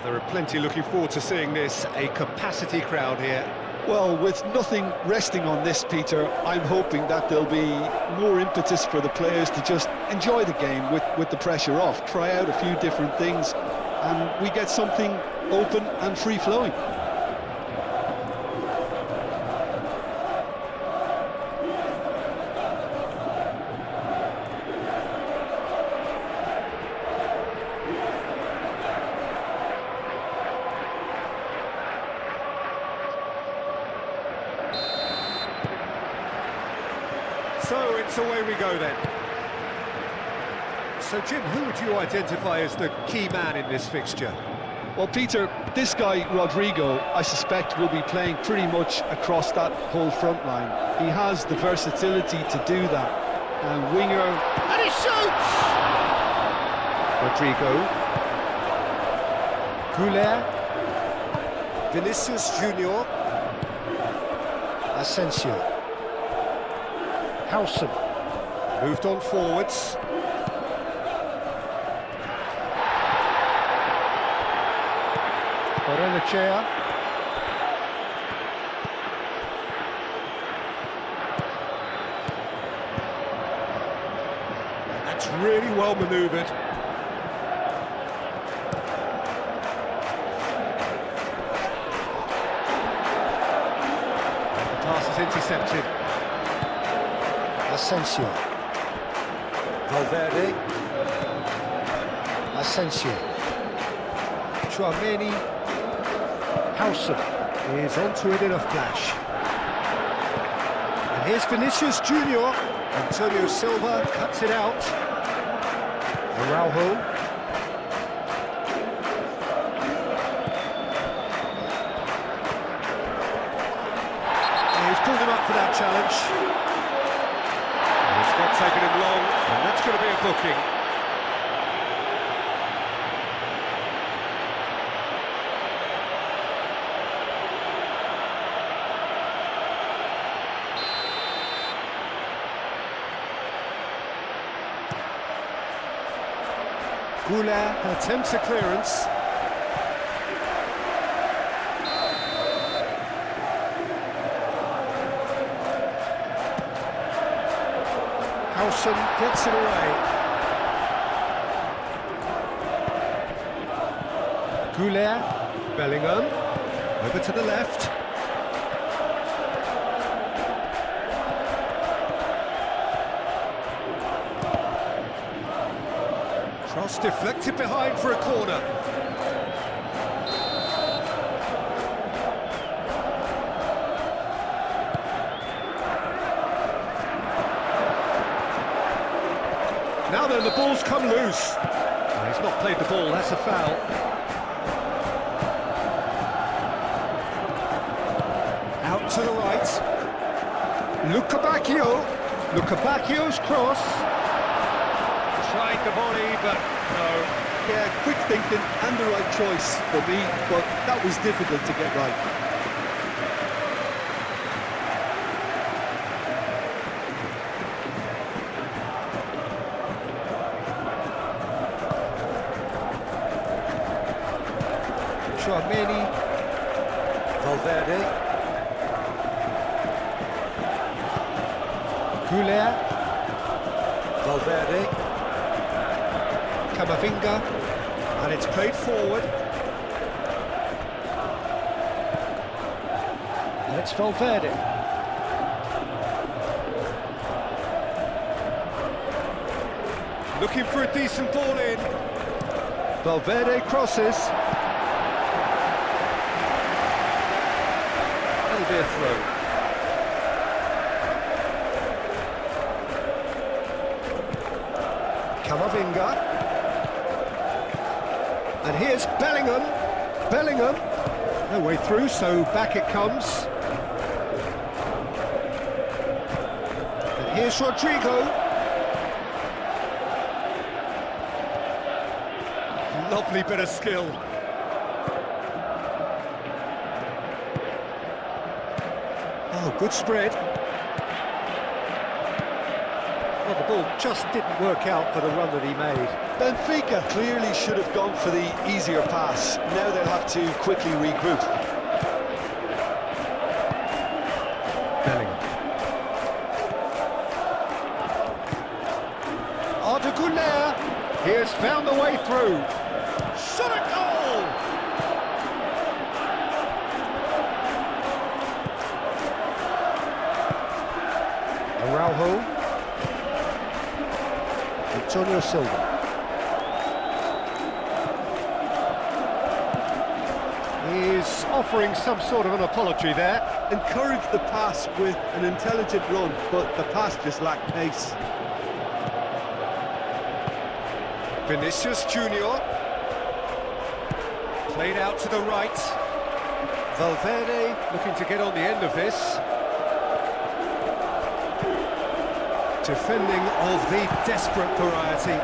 There are plenty looking forward to seeing this, a capacity crowd here. Well, with nothing resting on this, Peter, I'm hoping that there'll be more impetus for the players to just enjoy the game with the pressure off, try out a few different things, and we get something open and free-flowing. So it's away we go then. So Jim, who would you identify as the key man in this fixture? Well, Peter, this guy, Rodrigo, I suspect will be playing pretty much across that whole front line. He has the versatility to do that. And winger... And he shoots! Rodrigo. Goulet. Vinicius Junior. Asensio. Howson. Moved on forwards. Barrenechea. That's really well manoeuvred. And the pass is intercepted. Asensio. Valverde. Asensio. Chouameni Howson. is onto it in a flash. And here's Vinicius Junior. Antonio Silva cuts it out. Araujo. He's pulled him up for that challenge. It's not taken him long, and that's going to be a booking. Goulet attempts a clearance. Howson gets it away. Goulet. Bellingham, over to the left. Cross deflected behind for a corner. Now then, the ball's come loose. Well, he's not played the ball, that's a foul. Out to the right. Luca Bacchio's cross. Tried the volley, but no. Yeah, quick thinking and the right choice for me, but that was difficult to get right. Chouameni. Valverde. Goulet. Valverde. Camavinga. And it's played forward. And it's Valverde. Looking for a decent ball in. Valverde crosses. That'll be a throw. Camavinga. And here's Bellingham. Bellingham. No way through, so back it comes. And here's Rodrigo. Lovely bit of skill. Oh, good spread. Well, the ball just didn't work out for the run that he made. Benfica clearly should have gone for the easier pass. Now they'll have to quickly regroup. Bellingham. Arda Güler. He has found the way through. Shot a goal! Araujo. Antonio Silva. He's offering some sort of an apology there. Encouraged the pass with an intelligent run, but the pass just lacked pace. Vinicius Junior. Played out to the right. Valverde looking to get on the end of this. Defending of the desperate variety.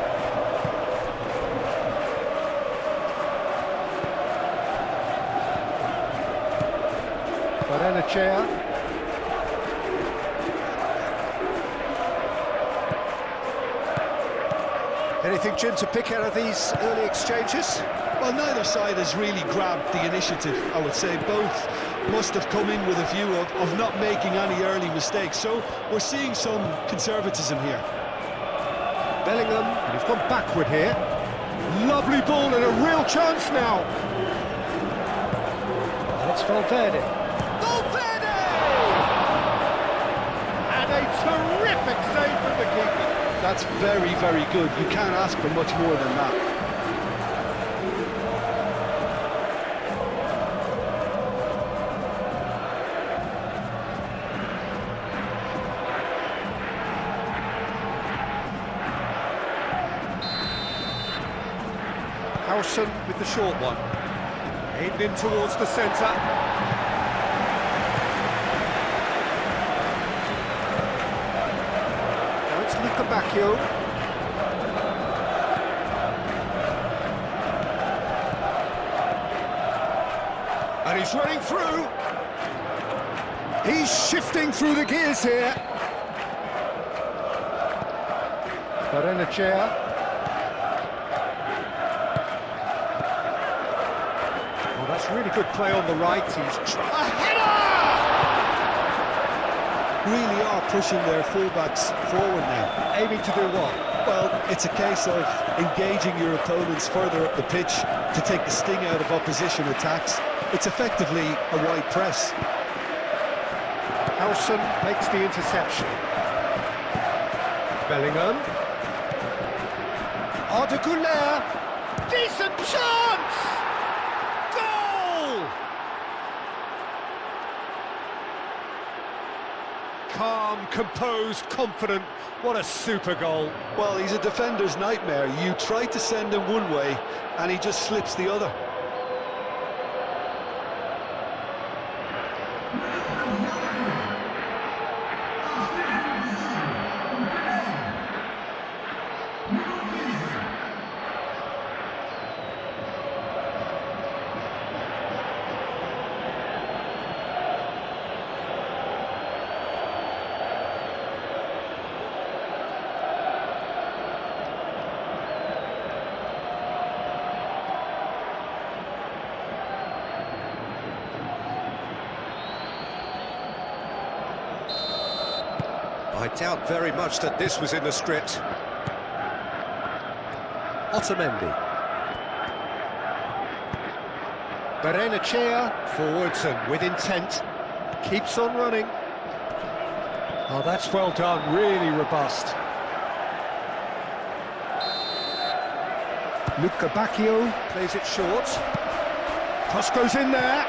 Barrenechea. Anything, Jim, to pick out of these early exchanges? Well, neither side has really grabbed the initiative, I would say. Both must have come in with a view of not making any early mistakes. So we're seeing some conservatism here. Bellingham, and he's gone backward here. Lovely ball and a real chance now. And it's Valverde. Valverde! And a terrific save from the keeper. That's very, very good. You can't ask for much more than that. Howson with the short one. Aimed in towards the centre. Now it's Luca Bacchio. And he's running through. He's shifting through the gears here. Barrenechea. That's really good play on the right. He's a header! Really are pushing their fullbacks forward now. Aiming to do what? Well, it's a case of engaging your opponents further up the pitch to take the sting out of opposition attacks. It's effectively a wide press. Howson makes the interception. Bellingham. Arda Güler. Decent chance! Goal! Calm, composed, confident. What a super goal. Well, he's a defender's nightmare. You try to send him one way, and he just slips the other. I doubt very much that this was in the script. Otamendi. Barrenechea. Forwards and with intent. Keeps on running. Oh, that's well done, really robust. Luca Bacchio Plays it short. cross goes in there.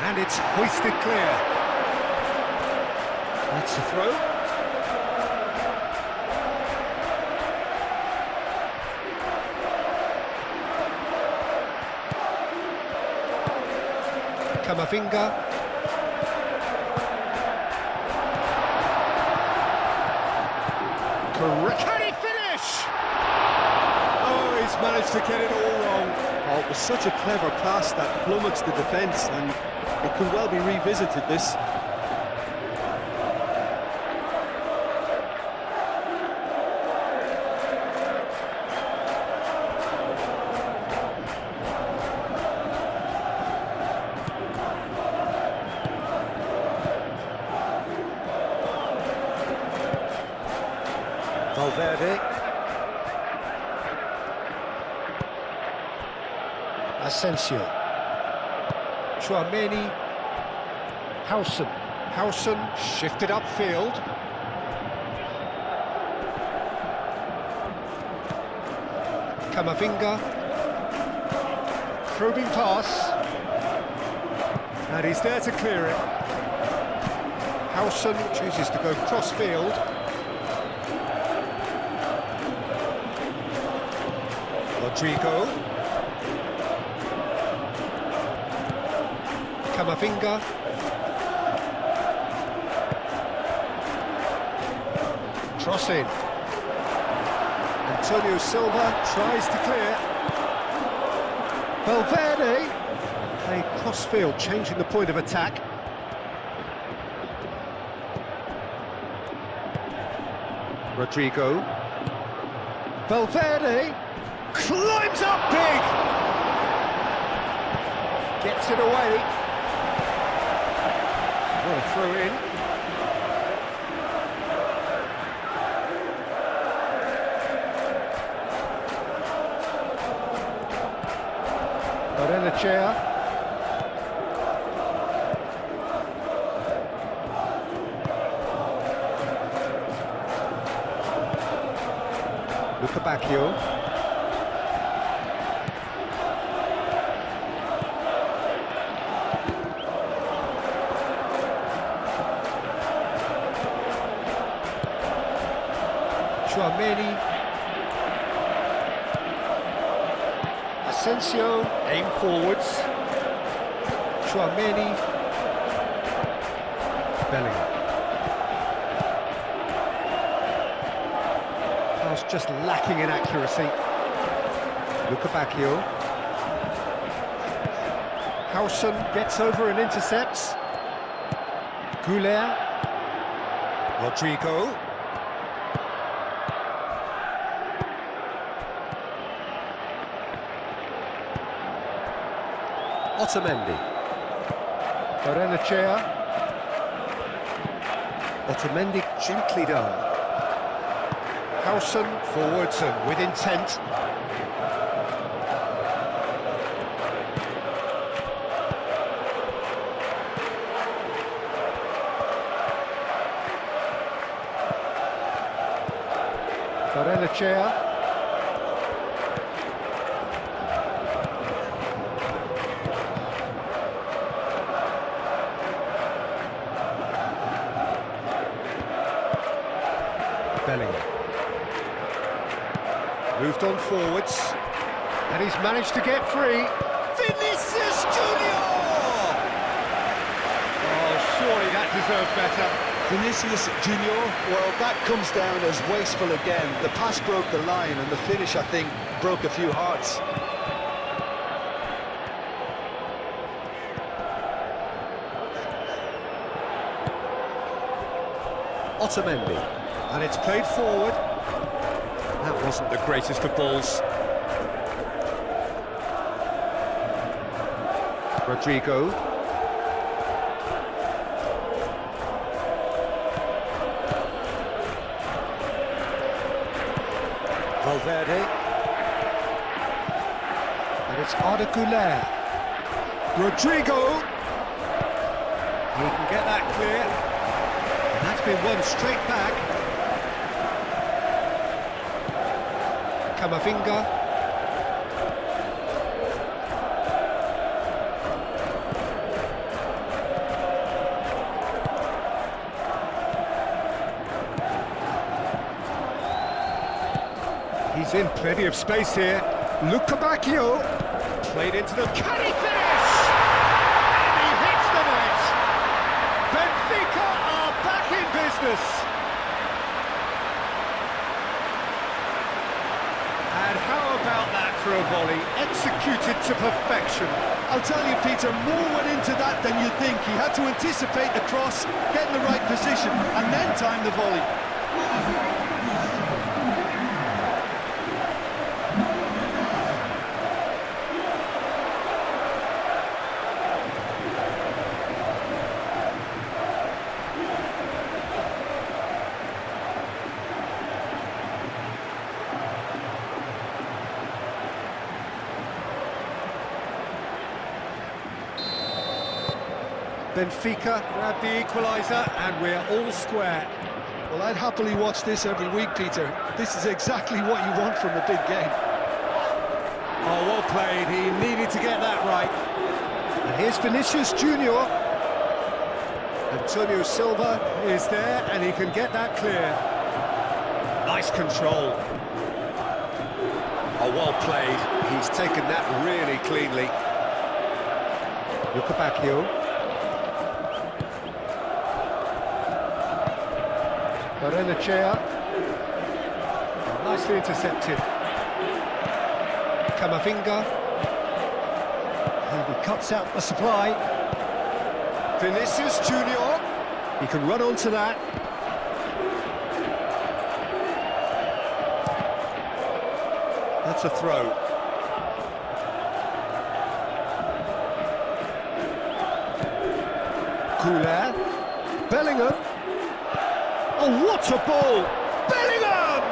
And it's hoisted clear. That's a throw. Camavinga. Correct. Can he finish? Oh, he's managed to get it all wrong. Oh, it was such a clever pass that flummoxed the defence, and it could well be revisited, this. Valverde. Asensio. Tchouaméni. Howson shifted upfield. Camavinga. Probing pass. And he's there to clear it. Howson chooses to go cross-field. Rodrigo. Camavinga. Cross in. Antonio Silva tries to clear. Valverde. Played cross-field, changing the point of attack. Rodrigo. Valverde. Climbs up big! Gets it away. What a throw in. Barrenechea. Lucabacchio. Tchouaméni. Asensio, aim forwards. Tchouaméni. Bellingham. Pass just lacking in accuracy. Lucabacchio. Howson gets over and intercepts. Goulet. Rodrigo. Otamendi. Barrenechea. Otamendi gently done. Howson forwards and with intent. Barrenechea. Bellingham. Moved on forwards, and he's managed to get free. Vinicius Junior! Oh, surely that deserved better. Vinicius Junior, well, that comes down as wasteful again. The pass broke the line, and the finish, I think, broke a few hearts. Otamendi. And it's played forward. That wasn't the greatest of balls. Rodrigo. Valverde. And it's Arda Güler. Rodrigo. He can get that clear. And that's been won straight back. Camavinga. He's in plenty of space here. Lucabacchio. Played into the... Can he finish? And he hits the net! Benfica are back in business! And how about that for a volley, executed to perfection? I'll tell you, Peter, more went into that than you'd think. He had to anticipate the cross, get in the right position, and then time the volley. Benfica grab the equaliser, and we're all square. Well, I'd happily watch this every week, Peter. This is exactly what you want from a big game. Oh, well played. He needed to get that right. And here's Vinicius Junior. Antonio Silva is there, and he can get that clear. Nice control. Oh, well played. He's taken that really cleanly. Bacchio. Barrenechea. Nicely intercepted. Camavinga. And he cuts out the supply. Vinicius Junior. He can run onto that. That's a throw. Couler. Bellingham. Oh, what a ball! Bellingham!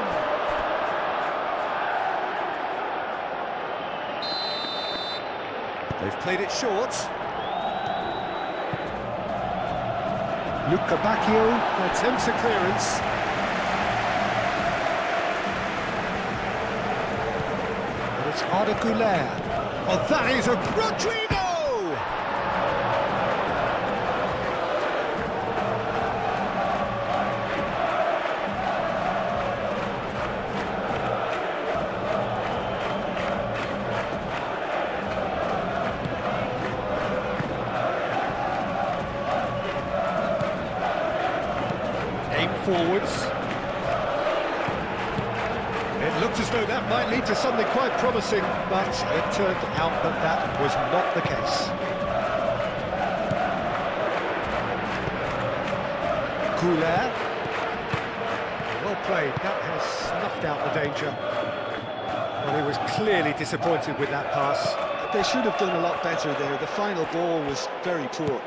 They've played it short. Bacchio attempts a clearance. And it's Arda Couler. Oh, that is a Rodrigo! Forwards. It looked as though that might lead to something quite promising, but it turned out that that was not the case. Couler. Well played, that has snuffed out the danger. Well, he was clearly disappointed with that pass. They should have done a lot better there. The final ball was very poor.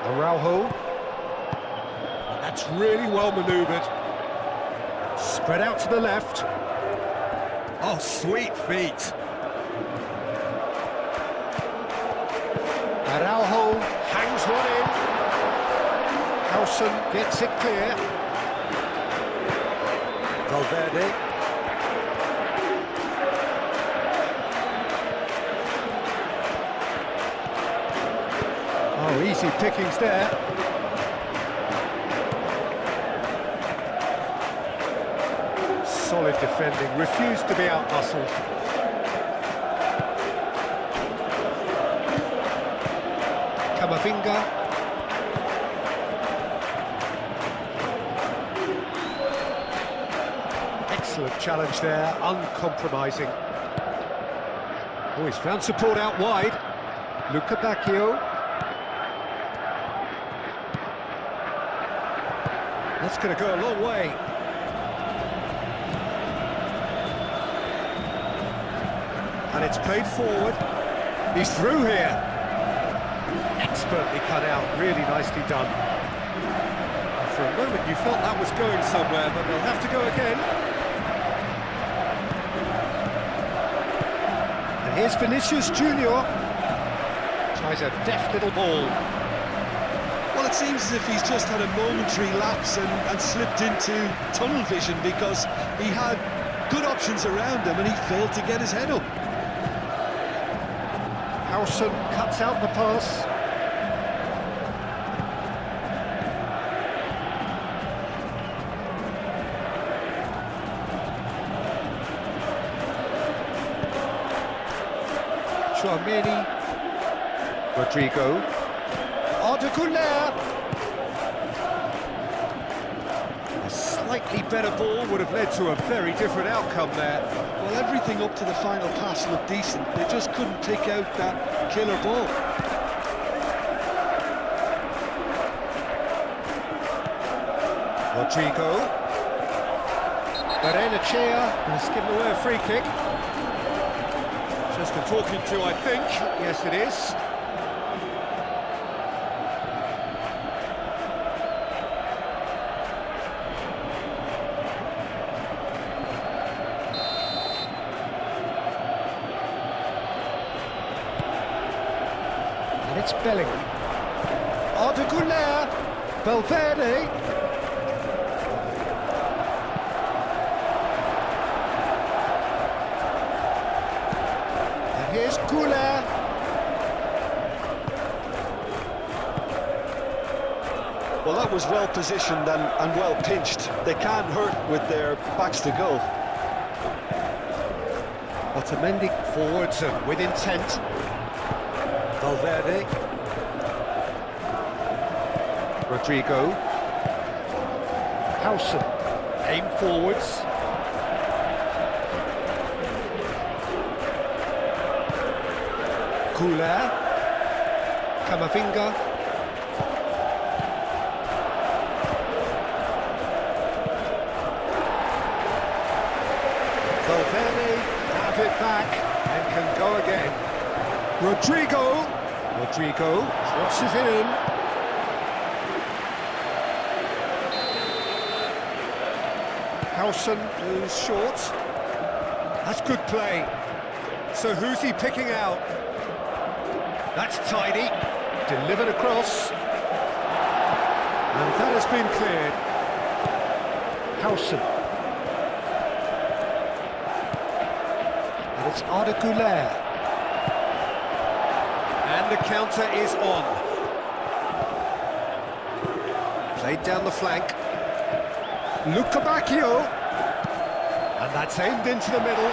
Araujo. That's really well manoeuvred. Spread out to the left. Oh, sweet feet. Araujo hangs one in. Howson gets it clear. Valverde. Oh, easy pickings there. Solid defending, refused to be out-muscled. Camavinga. Excellent challenge there, uncompromising. Oh, he's found support out wide. Bacchio. That's going to go a long way. And it's played forward. He's through here. Expertly cut out, really nicely done. And for a moment you felt that was going somewhere, but they'll have to go again. And here's Vinicius Junior. Tries a deft little ball. Well, it seems as if he's just had a momentary lapse and slipped into tunnel vision, because he had good options around him and he failed to get his head up. Howson cuts out the pass. Chouameni. Rodrigo. Arda Couler. A slightly better ball would have led to a very different outcome there. Well, everything up to the final pass looked decent. They just couldn't pick out that killer ball. Rodrigo. Barrenechea has given away a free kick. Just a talking to, I think. Yes, it is. It's Bellingham. Arda Güler. Valverde. And here's Güler. Well, that was well positioned and well pinched. They can't hurt with their backs to goal. Otamendi forwards and with intent. Valverde. Rodrigo. Howson. Aim forwards. Güler. Camavinga. Valverde have it back and can go again. Rodrigo crosses it in. Howson moves short. That's good play. So who's he picking out? That's tidy. Delivered across. And that has been cleared. Howson. And it's Arda Güler. And the counter is on. Played down the flank. Luca Bacchio. And that's aimed into the middle.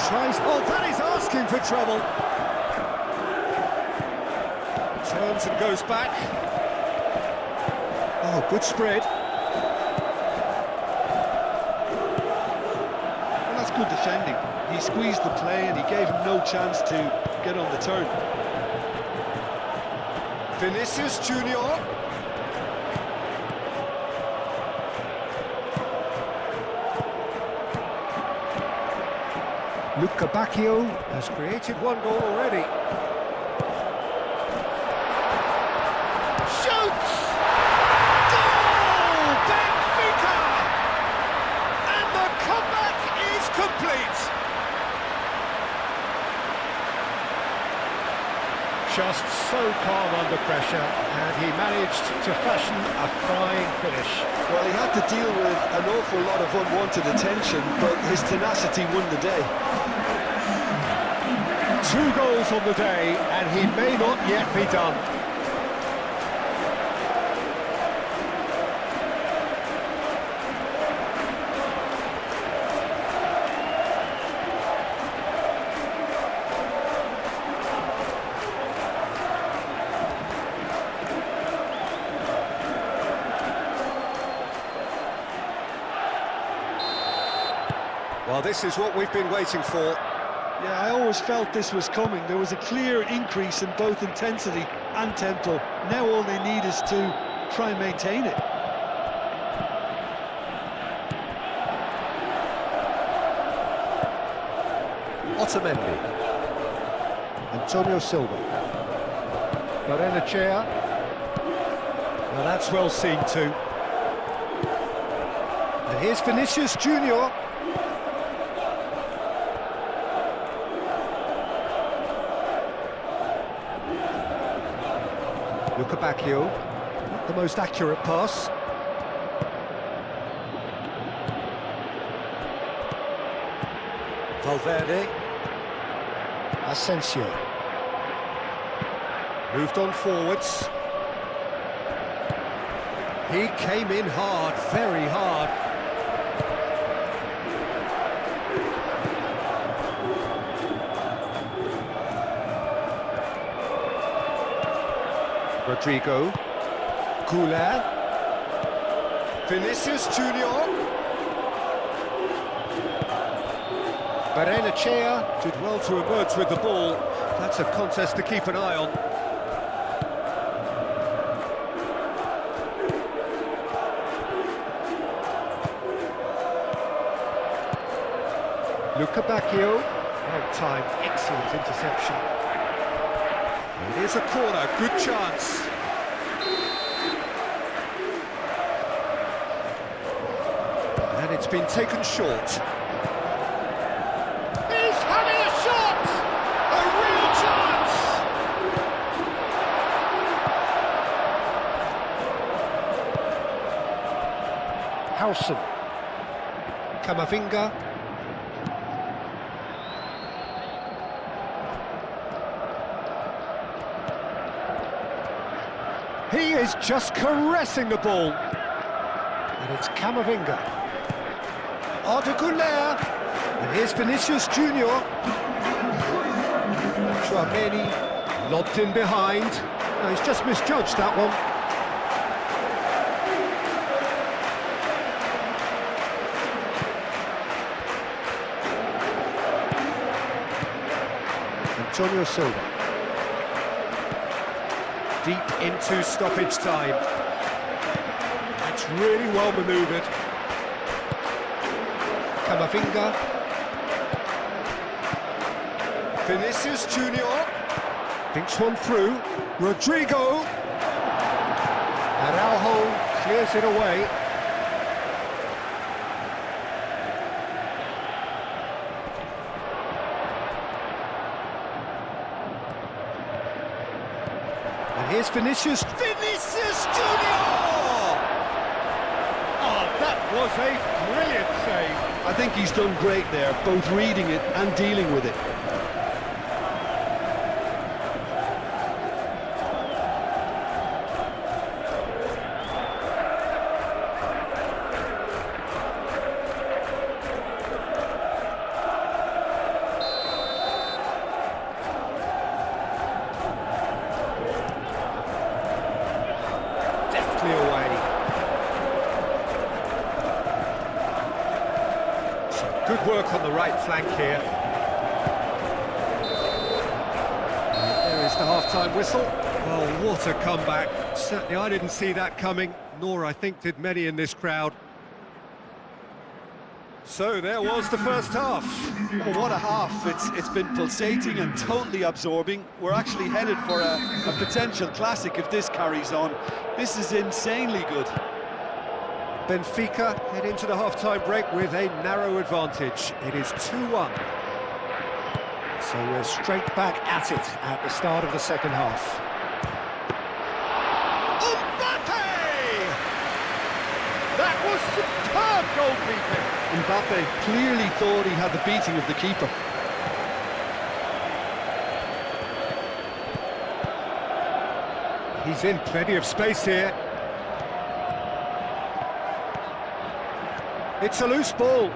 Tries... Oh, that is asking for trouble. Turns and goes back. Oh, good spread. Well, that's good defending. He squeezed the play and he gave him no chance to get on the turn. Vinicius Junior. Luca Bacchio has created one goal already. Shoots! Goal! BENFICA! And the comeback is complete. Just so calm under pressure, and he managed to fashion a fine finish. Well, he had to deal with an awful lot of unwanted attention, but his tenacity won the day. 2 goals on the day, and he may not yet be done. Well, this is what we've been waiting for. Yeah, I always felt this was coming. There was a clear increase in both intensity and tempo. Now all they need is to try and maintain it. Otamendi. Antonio Silva. Barrenechea. Now that's well seen too. And here's Vinicius Junior. Luca Bacchio, not the most accurate pass. Valverde. Asensio. Moved on forwards. He came in hard, very hard. Rodrigo. Güler. Vinicius Junior. Barrenechea did well to emerge with the ball. That's a contest to keep an eye on. Luca Bacchio. Well timed, excellent interception. It is a corner, good chance. And it's been taken short. He's having a shot! A real chance! Howson. Camavinga. He is just caressing the ball. And it's Camavinga. Arda Güler. And here's Vinicius Junior. Chouameni lobbed in behind. No, he's just misjudged that one. Antonio Silva. Deep into stoppage time. That's really well manoeuvred. Camavinga. Vinicius Junior. Thinks one through. Rodrigo. Araujo clears it away. And here's Vinicius. Vinicius Junior! Oh, that was a brilliant save. I think he's done great there, both reading it and dealing with it. Away. Some good work on the right flank here. There is the half-time whistle. Oh, what a comeback. Certainly I didn't see that coming, nor I think did many in this crowd. So there was the first half. Oh, what a half. It's been pulsating and totally absorbing. We're actually headed for a potential classic if this carries on. This is insanely good. Benfica head into the half-time break with a narrow advantage. It is 2-1. So we're straight back at it at the start of the second half. Mbappe! That was superb goalkeeping. Mbappe clearly thought he had the beating of the keeper. He's in plenty of space here. It's a loose ball.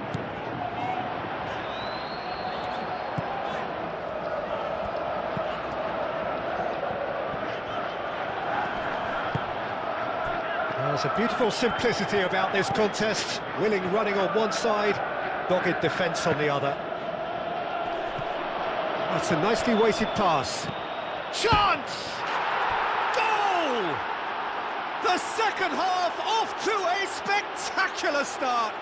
There's a beautiful simplicity about this contest. Willing running on one side, dogged defence on the other. That's a nicely weighted pass. Chance! Goal! The second half off to a spectacular start.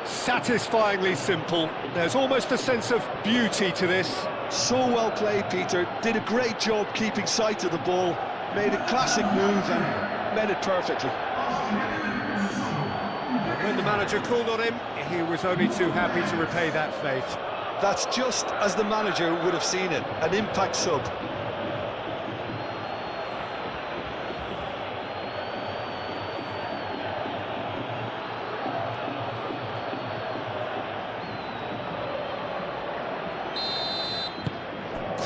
Satisfyingly simple. There's almost a sense of beauty to this. So well played, Peter. Did a great job keeping sight of the ball. Made a classic move and made it perfectly. When the manager called on him, he was only too happy to repay that faith. That's just as the manager would have seen it, an impact sub.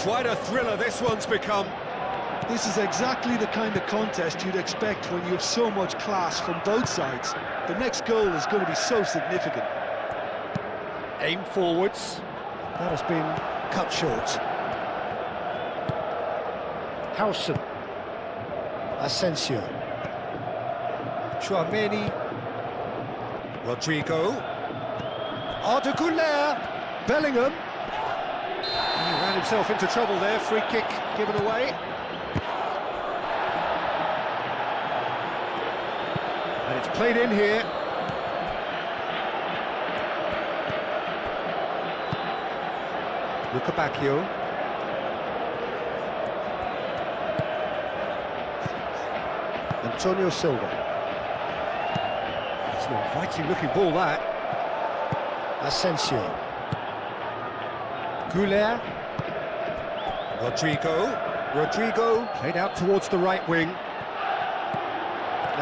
Quite a thriller this one's become. This is exactly the kind of contest you'd expect when you have so much class from both sides. The next goal is going to be so significant. Aim forwards. That has been cut short. Howson. Asensio. Chouameni. Rodrigo. Arda Güler. Bellingham. He ran himself into trouble there. Free kick given away. And it's played in here. Bacchio. Antonio Silva. It's an inviting looking ball, that. Asensio. Güler. Rodrigo. Rodrigo played out towards the right wing.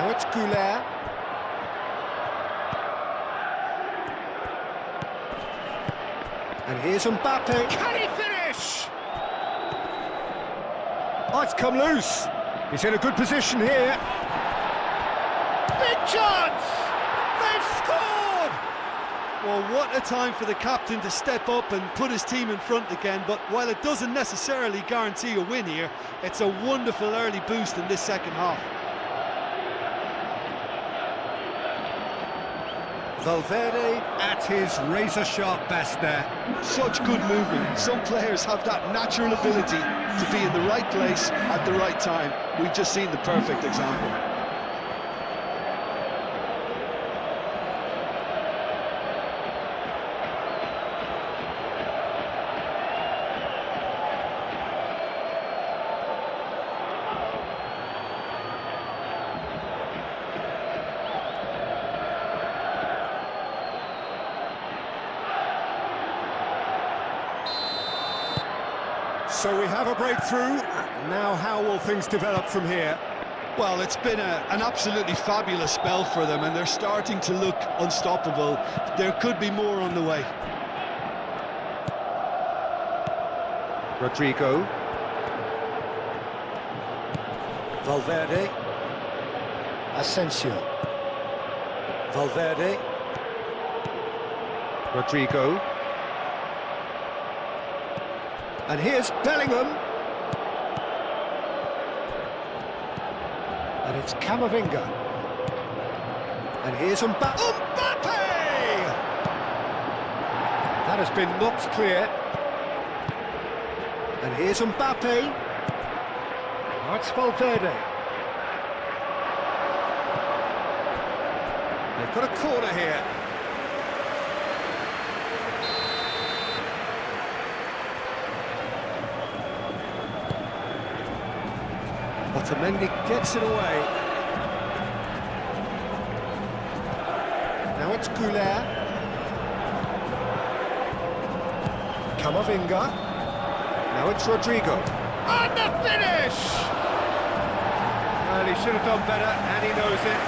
Now it's Goulet. And here's Mbappe. Can he finish? Oh, it's come loose. He's in a good position here. Big chance! They've scored! Well, what a time for the captain to step up and put his team in front again, but while it doesn't necessarily guarantee a win here, it's a wonderful early boost in this second half. Valverde at his razor-sharp best there. Such good movement. Some players have that natural ability to be in the right place at the right time. We've just seen the perfect example. So we have a breakthrough. Now how will things develop from here? Well, it's been an absolutely fabulous spell for them, and they're starting to look unstoppable. There could be more on the way. Rodrigo. Valverde. Asensio. Valverde. Rodrigo. And here's Bellingham. And it's Camavinga. And here's Mbappe. That has been knocked clear. And here's Mbappe. Now it's Valverde. They've got a corner here. Otamendi gets it away. Now it's Goulet. Camavinga. Now it's Rodrigo. And the finish! Well, he should have done better, and he knows it.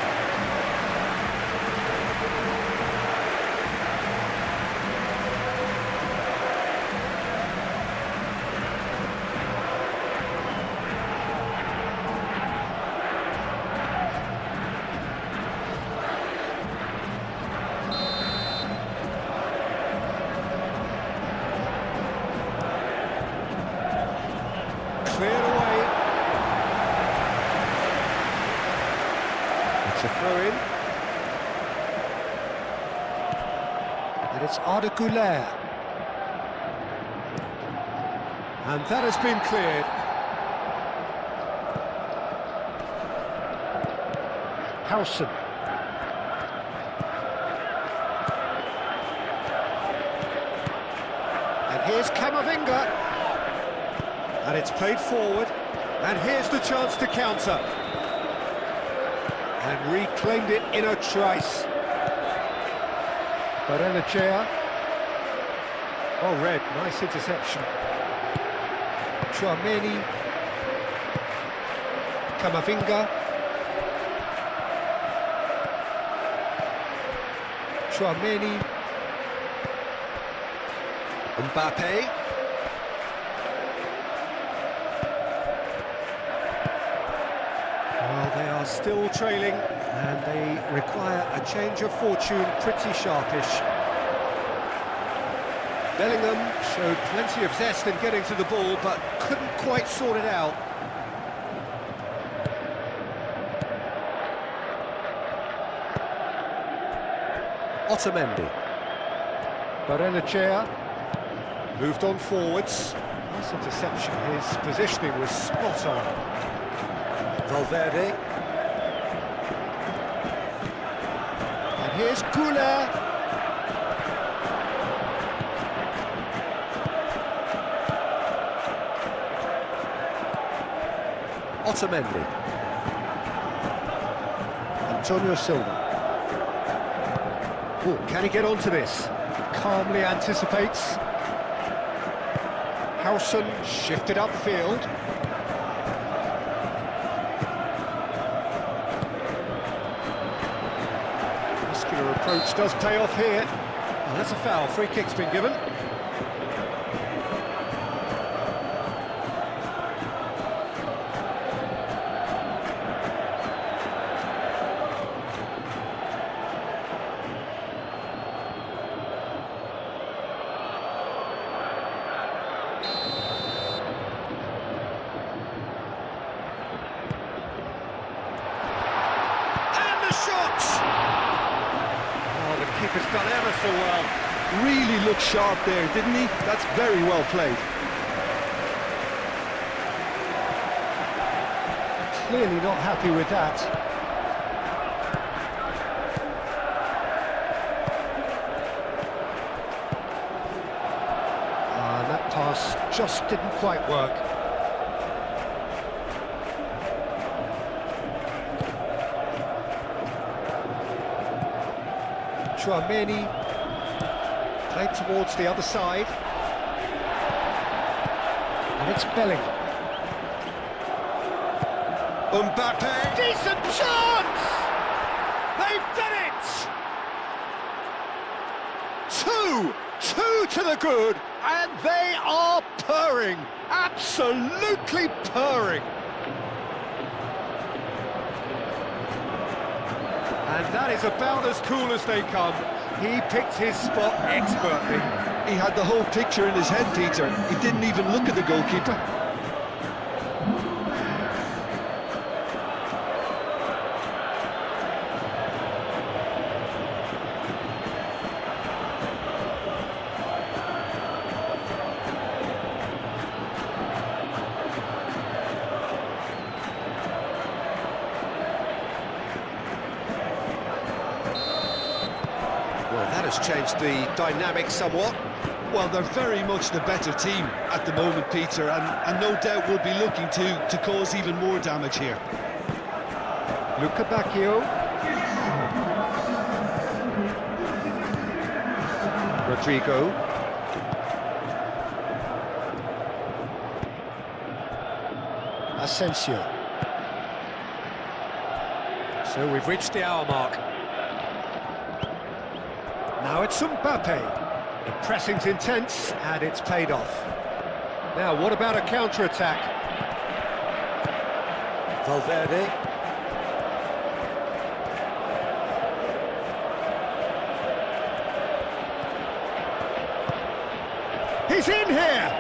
Cleared away. It's a throw-in. And it's Arda Güler. And that has been cleared. Howson. And here's Camavinga. And it's played forward, and here's the chance to counter. And reclaimed it in a trice. Barrenechea. Oh, red, nice interception. Chouameni. Camavinga. Chouameni. Mbappe. Well, they are still trailing, and they require a change of fortune pretty sharpish. Bellingham showed plenty of zest in getting to the ball, but couldn't quite sort it out. Otamendi. Barrenechea moved on forwards. Nice interception, his positioning was spot on. Valverde. And here's Goulet. Otamendi. Antonio Silva. Oh, can he get onto this? Calmly anticipates. Howson shifted upfield. Muscular approach does pay off here. Oh, that's a foul. Free kick's been given. Keeper's done ever so well. Really looked sharp there, didn't he? That's very well played. Clearly not happy with that. That pass just didn't quite work. Chouameni played towards the other side, and it's Bellingham. Mbappe! Decent chance! They've done it! Two to the good, and they are purring, absolutely purring. And that is about as cool as they come. He picked his spot expertly. He had the whole picture in his head, Peter. He didn't even look at the goalkeeper. Well, that has changed the dynamic somewhat. Well, they're very much the better team at the moment, Peter, and no doubt will be looking to cause even more damage here. Luca Bacchio. Rodrigo. Asensio. So we've reached the hour mark. Now it's Mbappe. The pressing's intense, and it's paid off. Now, what about a counter-attack? Valverde. He's in here!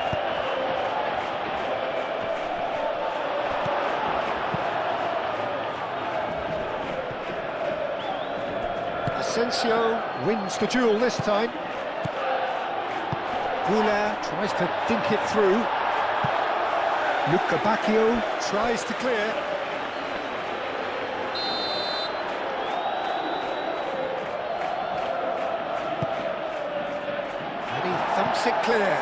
Asensio wins the duel this time. Goulart tries to dink it through. Luca Bacchio tries to clear. And he thumps it clear.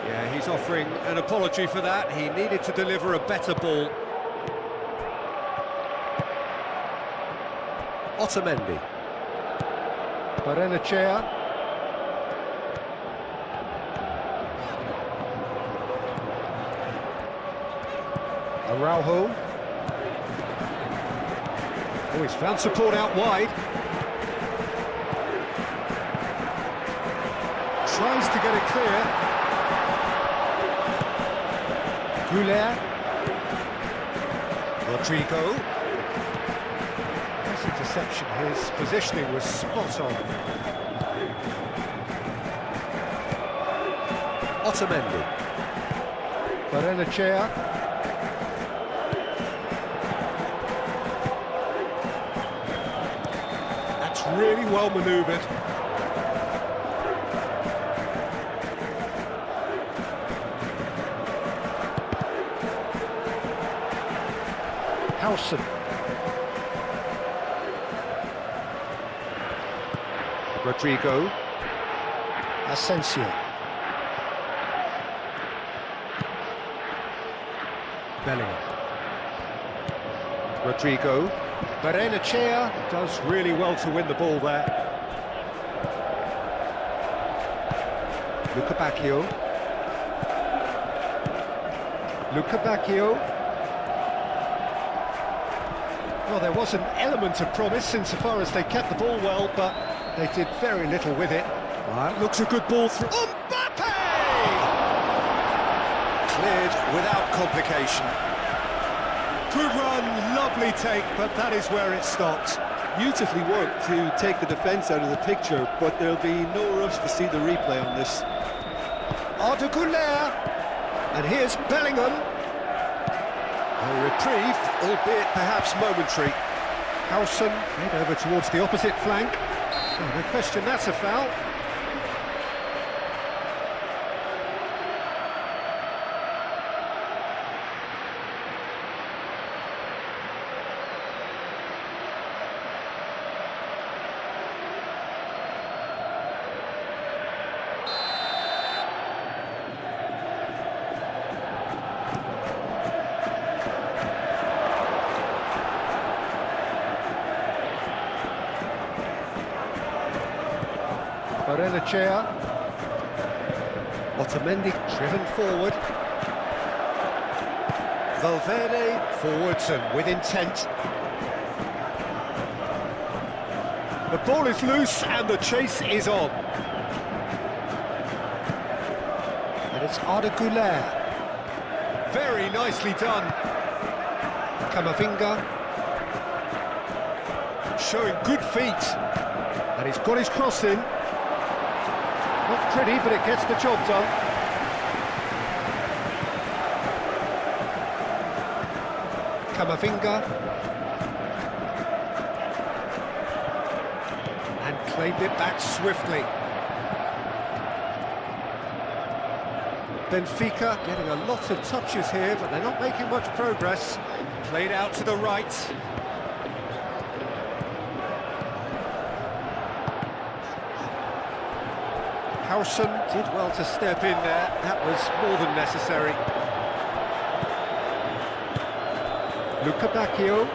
Yeah, he's offering an apology for that. He needed to deliver a better ball. Otamendi. Barrenechea. Araujo. Oh, he's found support out wide. Tries to get it clear. Goulart. Rodrigo. Interception, his positioning was spot on. Otamendi. Barrenechea. That's really well manoeuvred. Howson. Rodrigo. Asensio. Bellingham. Rodrigo. Barrenechea does really well to win the ball there. Luca Bacchio. Luca Bacchio. Well, there was an element of promise insofar as they kept the ball well, but they did very little with it. Looks a good ball through. Mbappe! Cleared without complication. Good run, lovely take, but that is where it stopped. Beautifully worked to take the defence out of the picture, but there'll be no rush to see the replay on this. Arda Güler, and here's Bellingham. A reprieve, albeit perhaps momentary. Howson, played over towards the opposite flank. Oh, no question, that's a foul. Barrenechea. Otamendi driven forward. Valverde forwards and with intent. The ball is loose and the chase is on. And it's Arda Güler. Very nicely done. Camavinga. Showing good feet. And he's got his cross in. Not pretty, but it gets the job done. Camavinga. And claimed it back swiftly. Benfica getting a lot of touches here, but they're not making much progress. Played out to the right. Howson did well to step in there. That was more than necessary. Luca Bacchio.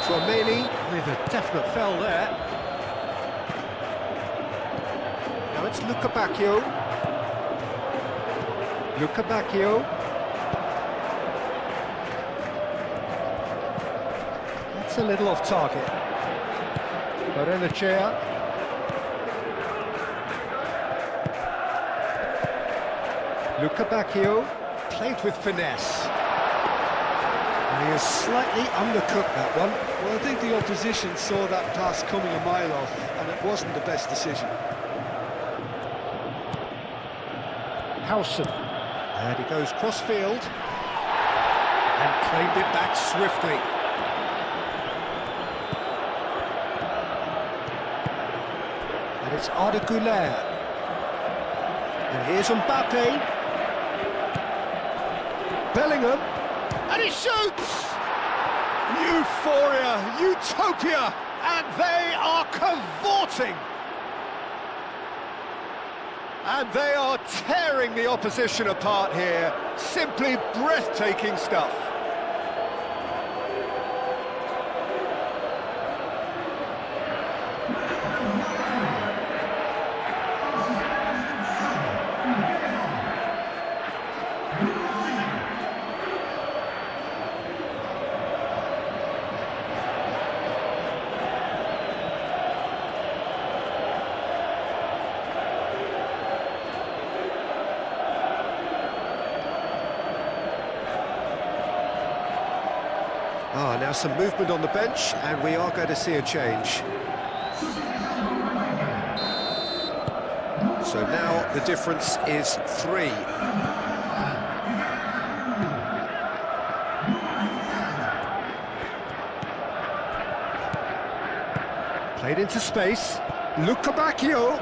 Tchouaméni with a definite foul there. Now it's Luca Bacchio. Luca Bacchio. That's a little off target. Barrenechea. Luca Bacchio played with finesse. And he has slightly undercooked that one. Well, I think the opposition saw that pass coming a mile off, and it wasn't the best decision. Howson. And he goes cross-field. And claimed it back swiftly. And it's Arda Güler. And here's Mbappe. Bellingham. And he shoots! Euphoria, utopia, and they are cavorting. And they are tearing the opposition apart here. Simply breathtaking stuff. Now some movement on the bench, and we are going to see a change. So now the difference is 3. Played into space. Luca Bacchio.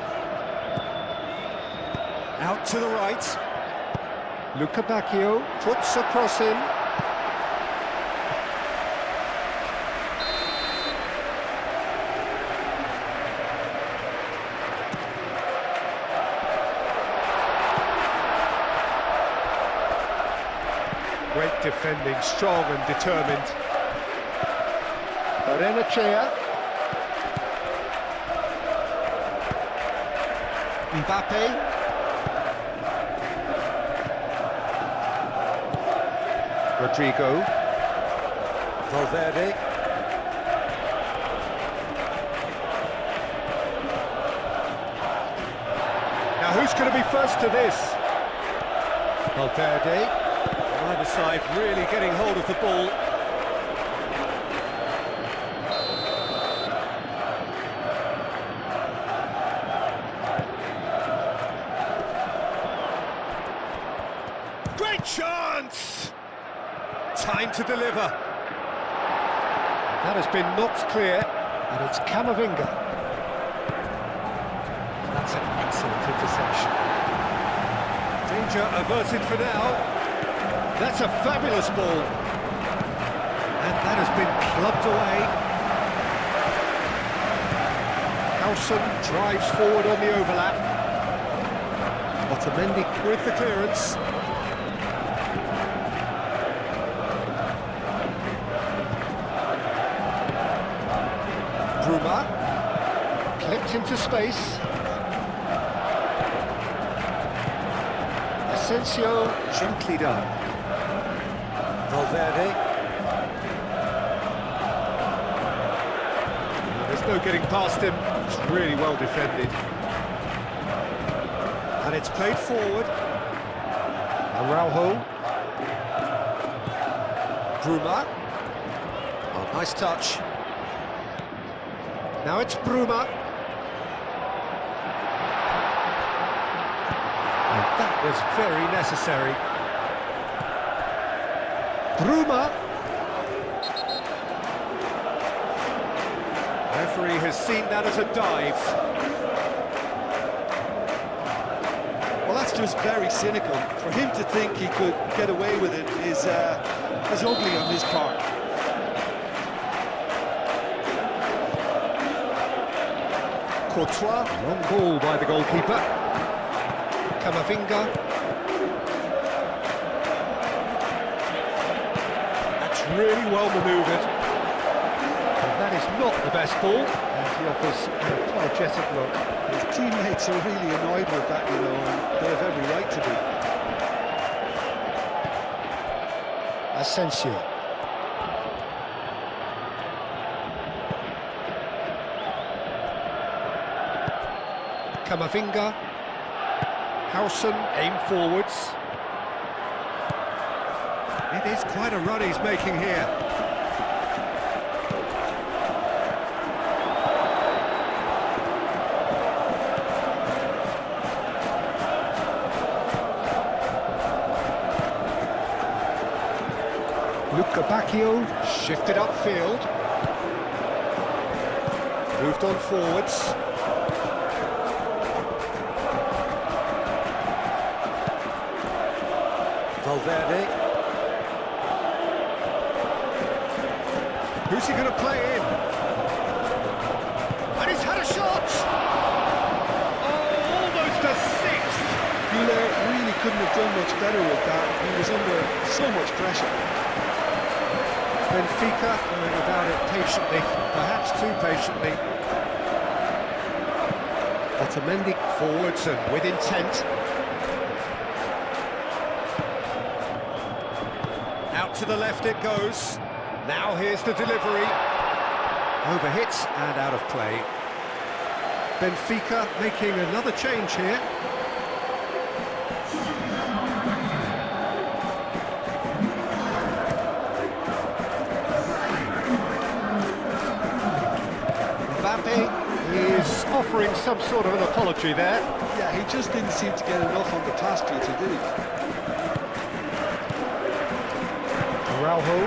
Out to the right. Luca Bacchio puts a cross in. Great defending, strong and determined. Barrenechea. Mbappe. Rodrigo. Valverde. Now who's going to be first to this? Valverde. Either side really getting hold of the ball. Great chance! Time to deliver. That has been knocked clear, and it's Camavinga. That's an excellent interception. Danger averted for now. That's a fabulous ball. And that has been clubbed away. Howson drives forward on the overlap. Otamendi with the clearance. Bruma. Clipped into space. Asensio, gently done. Valverde. There's no getting past him. It's really well defended. And it's played forward. Araujo. Bruma. Oh, nice touch. Now it's Bruma. And that was very necessary. Bruma. Referee has seen that as a dive. Well, that's just very cynical. For him to think he could get away with it is ugly on his part. Courtois, long ball by the goalkeeper. Camavinga. That's really well manoeuvred. And that is not the best ball, and he offers an apologetic look. His teammates are really annoyed with that, you know, and they have every right to be. Asensio. Camavinga. Howson, aim forwards. It is quite a run he's making here. Luca Bacchio shifted upfield. Moved on forwards. Valverde. Who's he going to play in? And he's had a shot! Oh, almost a sixth! Müller really couldn't have done much better with that. He was under so much pressure. Benfica going about it patiently, perhaps too patiently. Otamendi forwards and with intent. Out to the left it goes. Now here's the delivery. Overhit and out of play. Benfica making another change here. Mbappe is offering some sort of an apology there. Yeah, he just didn't seem to get enough on the pass to, did he? Araujo,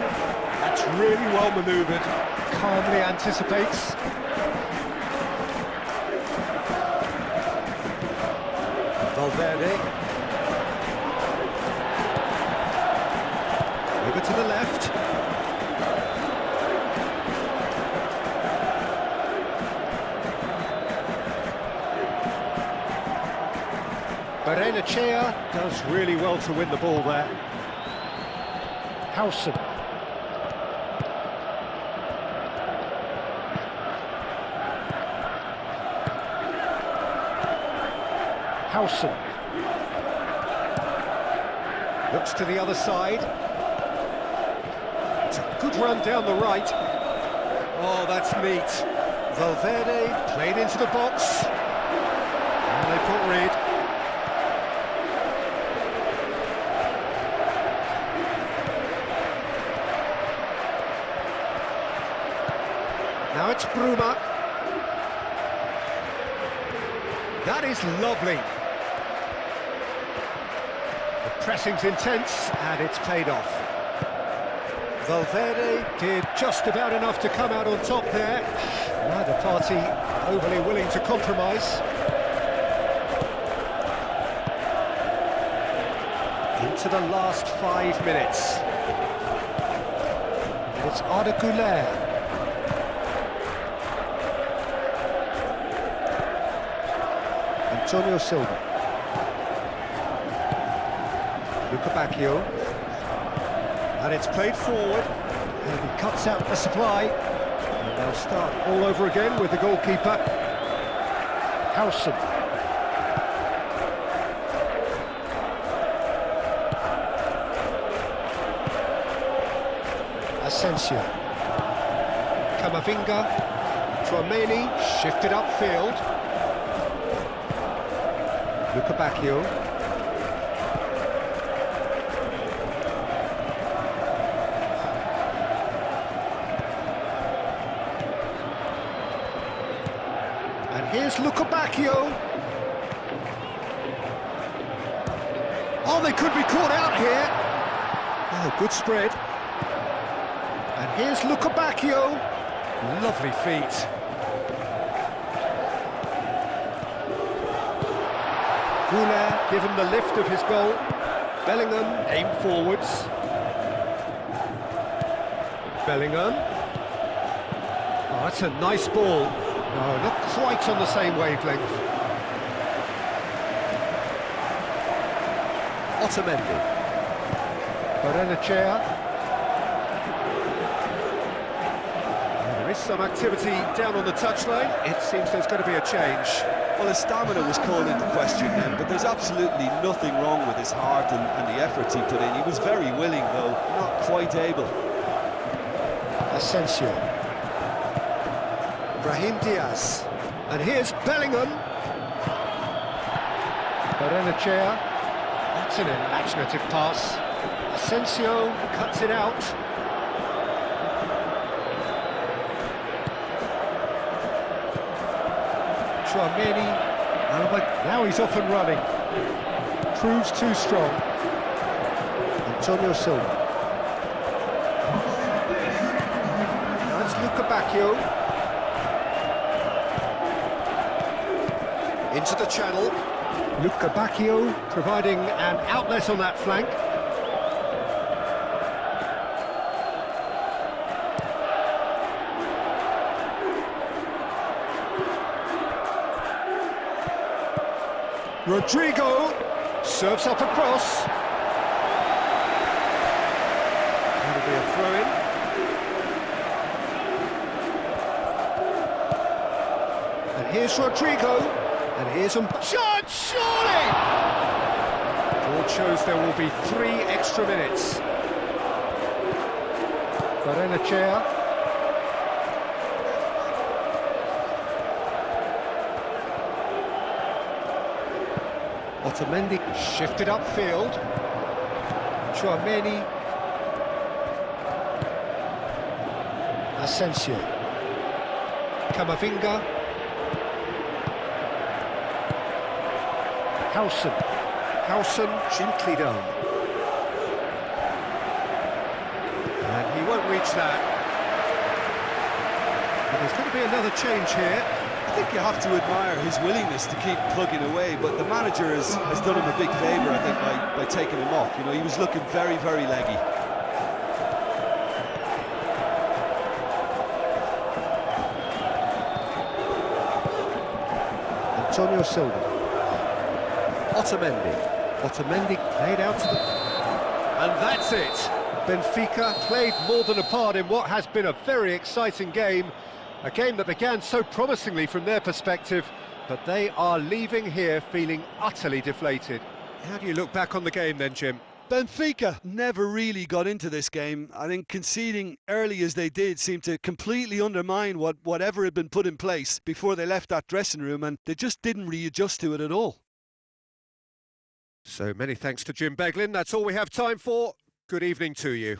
that's really well manoeuvred, calmly anticipates. Valverde. Over to the left. Barrenechea does really well to win the ball there. Howson. Howson. Looks to the other side. It's a good run down the right. Oh, that's neat. Valverde played into the box. And they put Reed. Now it's Bruma. That is lovely. The pressing's intense, and it's paid off. Valverde did just about enough to come out on top there. Neither party overly willing to compromise. Into the last 5 minutes. And it's Arda Güler. Antonio Silva. Luca Bacchio. And it's played forward. And he cuts out the supply. And they'll start all over again with the goalkeeper. Howson. Asensio. Camavinga. Tchouaméni shifted upfield. Luca Bacchio. And here's Luca Bacchio. Oh, they could be caught out here. Oh, good spread. And here's Luca Bacchio. Lovely feet. Güler given the lift of his goal. Bellingham aimed forwards. Bellingham. Oh, that's a nice ball. No, not quite on the same wavelength. Otamendi. Barrenechea. There is some activity down on the touchline. It seems there's going to be a change. Well, his stamina was called into question then, but there's absolutely nothing wrong with his heart and the efforts he put in. He was very willing, though, not quite able. Asensio. Brahim Diaz. And here's Bellingham. Barrenechea. That's an imaginative pass. Asensio cuts it out. Tchouaméni. But now he's off and running. Proves too strong. Antonio Silva. That's Luca Bacchio. Into the channel. Luca Bacchio providing an outlet on that flank. Rodrigo serves up across. That'll be a throw-in. And here's Rodrigo. And here's a chance, surely! Board shows there will be 3 extra minutes. Barrenechea. Otamendi shifted upfield. Tchouaméni. Asensio. Camavinga. Howson gently down. And he won't reach that. But there's going to be another change here. I think you have to admire his willingness to keep plugging away, but the manager has done him a big favour, I think, by taking him off. You know, he was looking very, very leggy. Antonio Silva. Otamendi played out to the... And that's it! Benfica played more than a part in what has been a very exciting game. A game that began so promisingly from their perspective, but they are leaving here feeling utterly deflated. How do you look back on the game then, Jim? Benfica never really got into this game. I think conceding early as they did seemed to completely undermine whatever had been put in place before they left that dressing room, and they just didn't readjust to it at all. So many thanks to Jim Beglin. That's all we have time for. Good evening to you.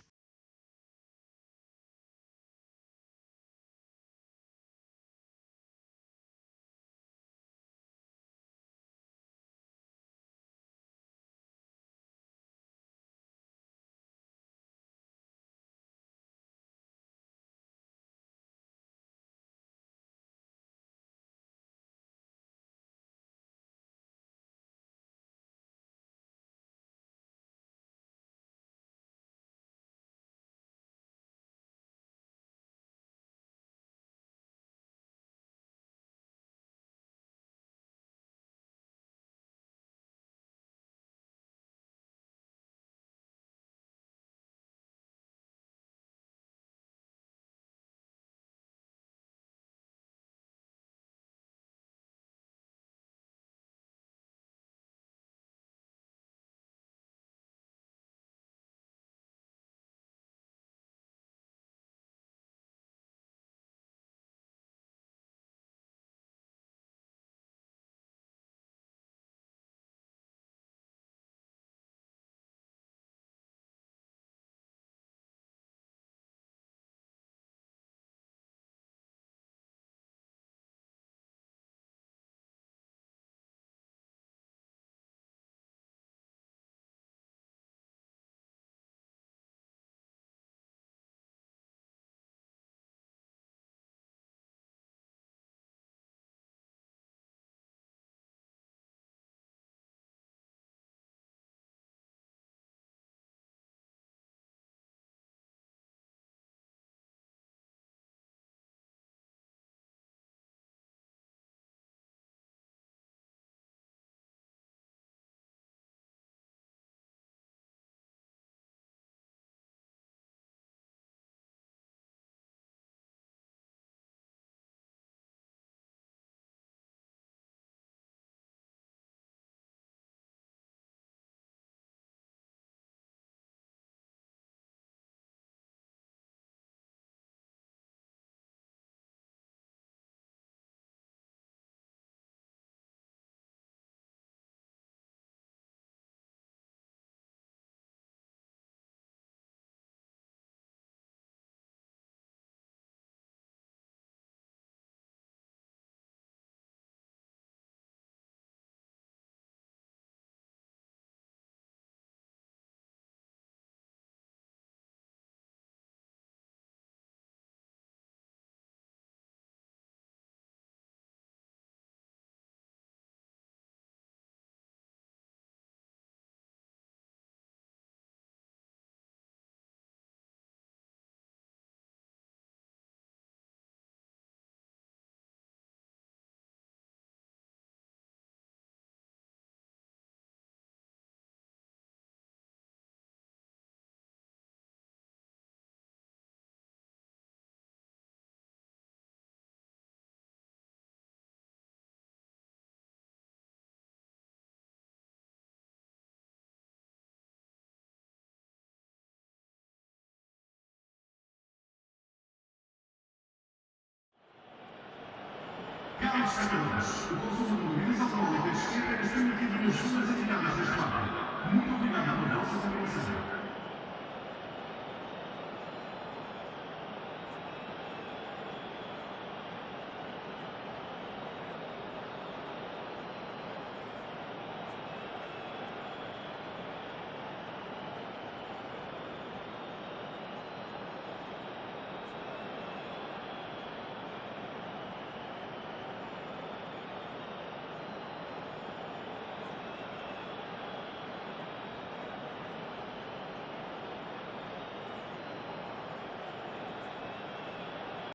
PES Simulation, o consumo de mobilização de textilha e extremamente reduzidas atividades de esquadra.